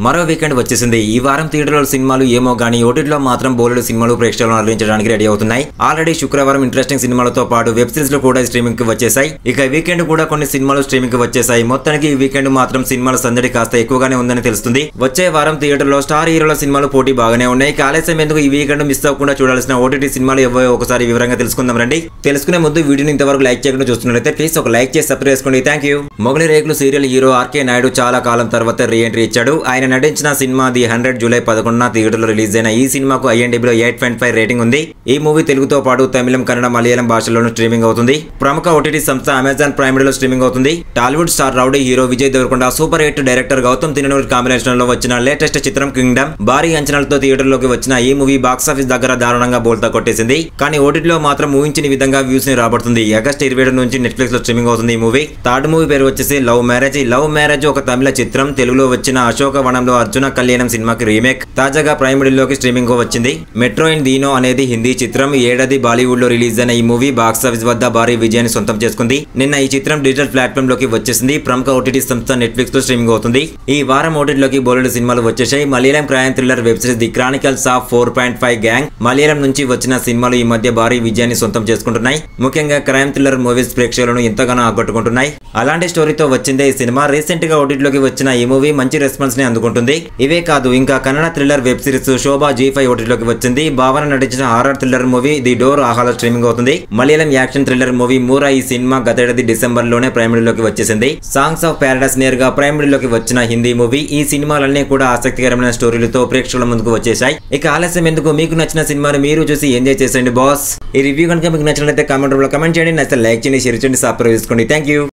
మరో వీకెండ్ వచ్చేసింది. ఈ వారం థియేటర్లో సినిమాలు ఏమో గానీ ఓటీటీలో మాత్రం బోలెడు సినిమాలు ప్రేక్షకులను అలరించడానికి రెడీ అవుతున్నాయి. ఆల్రెడీ శుక్రవారం ఇంట్రెస్టింగ్ సినిమాలతో పాటు వెబ్ సిరీస్ లో కూడా స్ట్రీమింగ్ కి వచ్చేసాయి. ఇక వీకెండ్ కూడా కొన్ని సినిమాలు స్ట్రీమింగ్ కి వచ్చేసాయి. మొత్తానికి ఈ వీకెండ్ మాత్రం సినిమాల సందడి కాస్త ఎక్కువగానే ఉందని తెలుస్తుంది. వచ్చే వారం థియేటర్లో స్టార్ హీరోల సినిమాలు పోటీ బాగానే ఉన్నాయి. ఆలస్యం ఎందుకు, ఈ వీకెండ్ మిస్ అవ్వకుండా చూడాల్సిన ఓటీటీ సినిమాలు ఏవో ఒకసారి వివరంగా తెలుసుకుందాం రండి. తెలుసుకునే ముందు వీడియోని ఇంతవరకు లైక్ చేయకుండా చూస్తున్నట్లయితే ప్లీజ్ ఒక లైక్ చేసి సబ్స్క్రైబ్ చేసుకోండి. Thank you. మొగలి రేకులు సీరియల్ హీరో ఆర్కే నాయుడు చాలా కాలం తర్వాత రీ ఎంట్రీ ఇచ్చాడు. ఆయన నటించిన సినిమా ది 100 జూలై 11న థియేటర్లో రిలీజ్ అయిన ఈ సినిమాకు IMDbలో 8.5 రేటింగ్ ఉంది. ఈ మూవీ తెలుగుతో పాటు తమిళం, కన్నడ, మలయాళం భాషల్లోనూ స్ట్రీమింగ్ అవుతుంది. ప్రముఖ ఓటీటీ సంస్థ అమెజాన్ ప్రైమ్ వీడియోలో స్ట్రీమింగ్ అవుతుంది. Tollywood star rowdy hero Vijay Deverakonda, super hit director Gautam Tinnanuri combination లో వచ్చిన లేటెస్ట్ చిత్రం కింగ్డమ్. భారీ అంచనాలతో థియేటర్లోకి వచ్చిన ఈ మూవీ బాక్సాఫీస్ దగ్గర దారుణంగా బోల్తా కొట్టేసింది. కానీ ఓటీటీలో మాత్రం ఊహించిన విధంగా వ్యూస్ ని రాబడుతుంది. ఆగస్టు 27 నుంచి నెట్ఫ్లిక్స్ లో స్ట్రీమింగ్ అవుతుంది ఈ మూవీ. థర్డ్ మూవీ పేరు వచ్చేసి లవ్ మ్యారేజ్ ఒక తమిళ చిత్రం. తెలుగులో వచ్చిన అశోకవనంలో అర్జున కళ్యాణం సినిమాకి రీమేక్. తాజాగా ప్రైమ్ వీడియోలోకి స్ట్రీమింగ్ వచ్చింది. మెట్రో ఇన్ దీనో అనేది హిందీ చిత్రం. ఈ ఏడాది బాలీవుడ్ లో రిలీజ్ అయిన ఈ మూవీ బాక్సాఫీస్ వద్ద భారీ విజయాన్ని సొంతం చేసుకుంది. నిన్న ఈ చిత్రం డిజిటల్ ప్లాట్ఫామ్ లోకి వచ్చేసింది. ప్రముఖ ఓటీటీ సంస్థ నెట్ఫ్లిక్స్ లో స్ట్రీమింగ్ అవుతుంది. ఈ వారం ఓటీటీలోకి బోలెడు సినిమాలు వచ్చేసాయి. Malayalam crime thriller web series the Chronicles of 4.5 gang. Malayalam నుంచి వచ్చిన సినిమాలు ఈ మధ్య భారీ విజయాన్ని సొంతం చేసుకుంటున్నాయి. ముఖ్యంగా క్రైమ్ థ్రిల్లర్ మూవీస్ ప్రేక్షకులను ఎంతగానో ఆకట్టుకుంటున్నాయి. అలాంటి స్టోరీతో వచ్చిందే ఈ సినిమా. రీసెంట్ గా ఓటీటీలోకి వచ్చిన ఈ మూవీ మంచి రెస్పాన్స్ ని అందుకుంటుంది. ఇవే కాదు, ఇంకా కన్నడ థ్రిల్లర్ వెబ్ సిరీస్ శోభా G5 ఓటీటీలోకి వచ్చింది. భావన నటించిన horror thriller movie the door ఆహాలో స్ట్రీమింగ్ అవుతుంది. మలయాళం యాక్షన్ థ్రిల్లర్ మూవీ మూరా ఈ సినిమా గతేడాది డిసెంబర్ లోనే ప్రైమ్ వీడియోలోకి వచ్చేసింది. సాంగ్స్ ఆఫ్ ప్యారడైస్ నేరుగా ప్రైమ్ వీడియోలోకి వచ్చిన హిందీ మూవీ. ఈ సినిమాలన్నీ కూడా ఆసక్తికరమైన స్టోరీలతో ప్రేక్షకుల ముందుకు వచ్చేసాయి. ఇక ఆలస్యం ఎందుకు, మీకు నచ్చిన సినిమాను మీరు చూసి ఎంజాయ్ చేసేయండి బాస్. ఈ రివ్యూ కనుక మీకు నచ్చినట్లయితే కామెంట్ రూపంలో కామెంట్ చేయండి. నచ్చితే లైక్ చేయండి, షేర్ చేయండి, సబ్స్క్రైబ్ చేసుకోండి. Thank you.